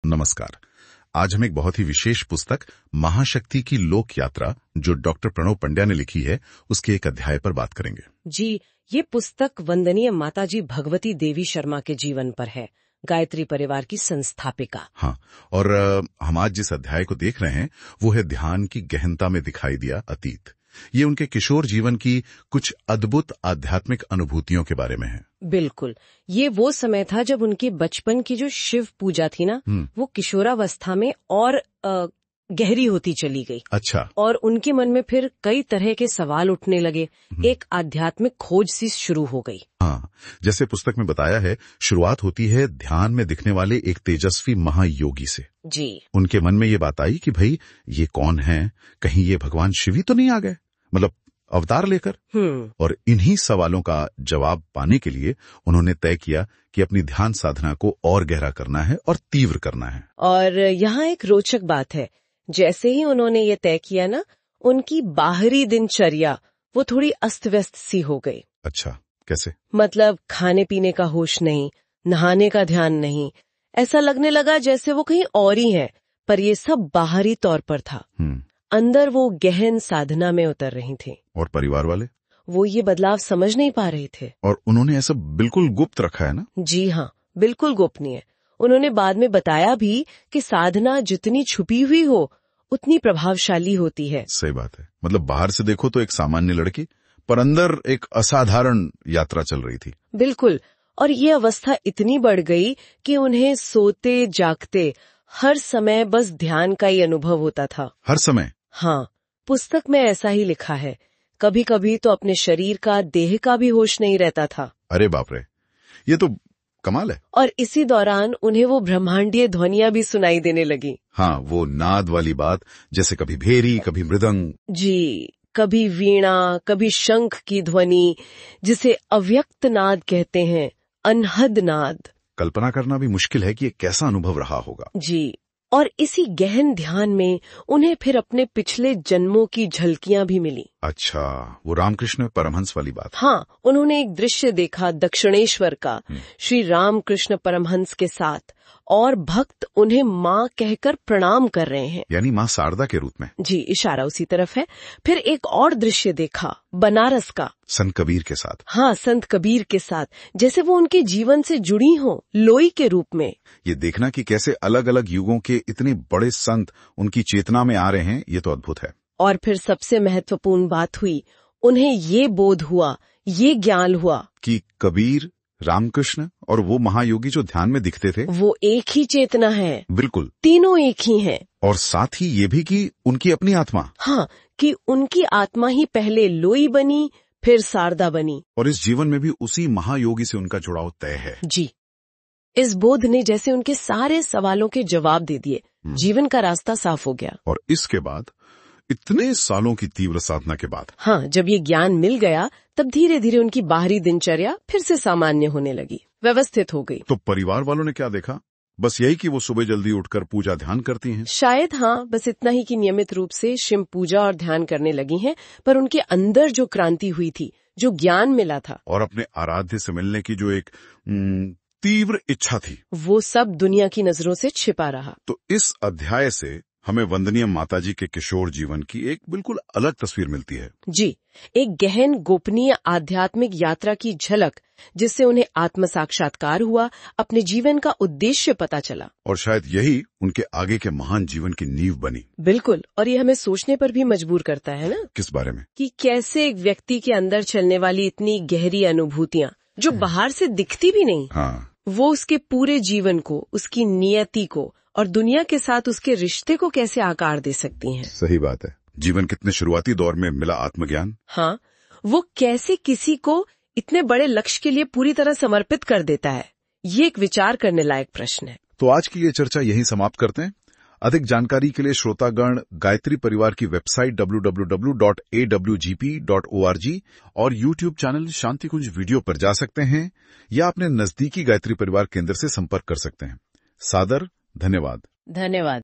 नमस्कार। आज हम एक बहुत ही विशेष पुस्तक महाशक्ति की लोक यात्रा जो डॉक्टर प्रणव पंड्या ने लिखी है उसके एक अध्याय पर बात करेंगे। जी, ये पुस्तक वंदनीय माताजी भगवती देवी शर्मा के जीवन पर है, गायत्री परिवार की संस्थापिका। हाँ, और हम आज जिस अध्याय को देख रहे हैं वो है ध्यान की गहनता में दिखाई दिया अतीत। ये उनके किशोर जीवन की कुछ अद्भुत आध्यात्मिक अनुभूतियों के बारे में है। बिल्कुल, ये वो समय था जब उनकी बचपन की जो शिव पूजा थी ना, वो किशोरावस्था में और गहरी होती चली गई। अच्छा। और उनके मन में फिर कई तरह के सवाल उठने लगे, एक आध्यात्मिक खोज सी शुरू हो गई। हाँ, जैसे पुस्तक में बताया है, शुरुआत होती है ध्यान में दिखने वाले एक तेजस्वी महायोगी से। जी। उनके मन में ये बात आई कि भाई ये कौन है, कहीं ये भगवान शिव ही तो नहीं आ गए, मतलब अवतार लेकर। और इन्हीं सवालों का जवाब पाने के लिए उन्होंने तय किया कि अपनी ध्यान साधना को और गहरा करना है और तीव्र करना है। और यहाँ एक रोचक बात है, जैसे ही उन्होंने ये तय किया ना, उनकी बाहरी दिनचर्या वो थोड़ी अस्त व्यस्त सी हो गई। अच्छा, कैसे? मतलब खाने पीने का होश नहीं, नहाने का ध्यान नहीं, ऐसा लगने लगा जैसे वो कहीं और ही है, पर ये सब बाहरी तौर पर था। अंदर वो गहन साधना में उतर रही थी। और परिवार वाले? वो ये बदलाव समझ नहीं पा रहे थे। और उन्होंने ऐसा बिल्कुल गुप्त रखा है ना? जी हाँ, बिल्कुल गोपनीय। उन्होंने बाद में बताया भी कि साधना जितनी छुपी हुई हो उतनी प्रभावशाली होती है। सही बात है। मतलब बाहर से देखो तो एक सामान्य लड़की, पर अंदर एक असाधारण यात्रा चल रही थी। बिल्कुल। और ये अवस्था इतनी बढ़ गई कि उन्हें सोते जागते हर समय बस ध्यान का ही अनुभव होता था। हर समय? हाँ, पुस्तक में ऐसा ही लिखा है। कभी कभी तो अपने शरीर का, देह का भी होश नहीं रहता था। अरे बाप रे, ये तो कमाल है। और इसी दौरान उन्हें वो ब्रह्मांडीय ध्वनियां भी सुनाई देने लगी। हाँ, वो नाद वाली बात, जैसे कभी भेरी, कभी मृदंग। जी, कभी वीणा, कभी शंख की ध्वनि, जिसे अव्यक्त नाद कहते हैं, अनहद नाद। कल्पना करना भी मुश्किल है कि ये कैसा अनुभव रहा होगा। जी, और इसी गहन ध्यान में उन्हें फिर अपने पिछले जन्मों की झलकियां भी मिली। अच्छा, वो रामकृष्ण परमहंस वाली बात। हाँ, उन्होंने एक दृश्य देखा दक्षिणेश्वर का, श्री रामकृष्ण परमहंस के साथ, और भक्त उन्हें माँ कहकर प्रणाम कर रहे हैं। यानी माँ शारदा के रूप में। जी, इशारा उसी तरफ है। फिर एक और दृश्य देखा बनारस का, संत कबीर के साथ। हाँ, संत कबीर के साथ, जैसे वो उनके जीवन से जुड़ी हो, लोई के रूप में। ये देखना कि कैसे अलग अलग युगों के इतने बड़े संत उनकी चेतना में आ रहे हैं, ये तो अद्भुत है। और फिर सबसे महत्वपूर्ण बात हुई, उन्हें ये बोध हुआ, ये ज्ञान हुआ कि कबीर, रामकृष्ण और वो महायोगी जो ध्यान में दिखते थे, वो एक ही चेतना है। बिल्कुल, तीनों एक ही हैं। और साथ ही ये भी कि उनकी अपनी आत्मा। हाँ, कि उनकी आत्मा ही पहले लोई बनी, फिर शारदा बनी। और इस जीवन में भी उसी महायोगी से उनका जुड़ाव तय है। जी, इस बोध ने जैसे उनके सारे सवालों के जवाब दे दिए। जीवन का रास्ता साफ हो गया। और इसके बाद इतने सालों की तीव्र साधना के बाद, हाँ, जब ये ज्ञान मिल गया, तब धीरे धीरे उनकी बाहरी दिनचर्या फिर से सामान्य होने लगी, व्यवस्थित हो गई। तो परिवार वालों ने क्या देखा? बस यही कि वो सुबह जल्दी उठकर पूजा ध्यान करती हैं? शायद हाँ, बस इतना ही कि नियमित रूप से शिव पूजा और ध्यान करने लगी हैं, पर उनके अंदर जो क्रांति हुई थी, जो ज्ञान मिला था, और अपने आराध्य से मिलने की जो एक तीव्र इच्छा थी, वो सब दुनिया की नजरों से छिपा रहा। तो इस अध्याय से हमें वंदनीय माताजी के किशोर जीवन की एक बिल्कुल अलग तस्वीर मिलती है। जी, एक गहन गोपनीय आध्यात्मिक यात्रा की झलक, जिससे उन्हें आत्म साक्षात्कार हुआ, अपने जीवन का उद्देश्य पता चला। और शायद यही उनके आगे के महान जीवन की नींव बनी। बिल्कुल, और ये हमें सोचने पर भी मजबूर करता है ना। किस बारे में? कि कैसे एक व्यक्ति के अंदर चलने वाली इतनी गहरी अनुभूतियाँ, जो बाहर से दिखती भी नहीं, हाँ, वो उसके पूरे जीवन को, उसकी नियति को और दुनिया के साथ उसके रिश्ते को कैसे आकार दे सकती हैं। सही बात है। जीवन कितने शुरुआती दौर में मिला आत्मज्ञान, हाँ, वो कैसे किसी को इतने बड़े लक्ष्य के लिए पूरी तरह समर्पित कर देता है, ये एक विचार करने लायक प्रश्न है। तो आज की ये चर्चा यहीं समाप्त करते हैं। अधिक जानकारी के लिए श्रोतागण गायत्री परिवार की वेबसाइट www.awgp.org और YouTube चैनल शांति कुंज वीडियो पर जा सकते हैं, या अपने नजदीकी गायत्री परिवार केंद्र से संपर्क कर सकते हैं। सादर धन्यवाद। धन्यवाद।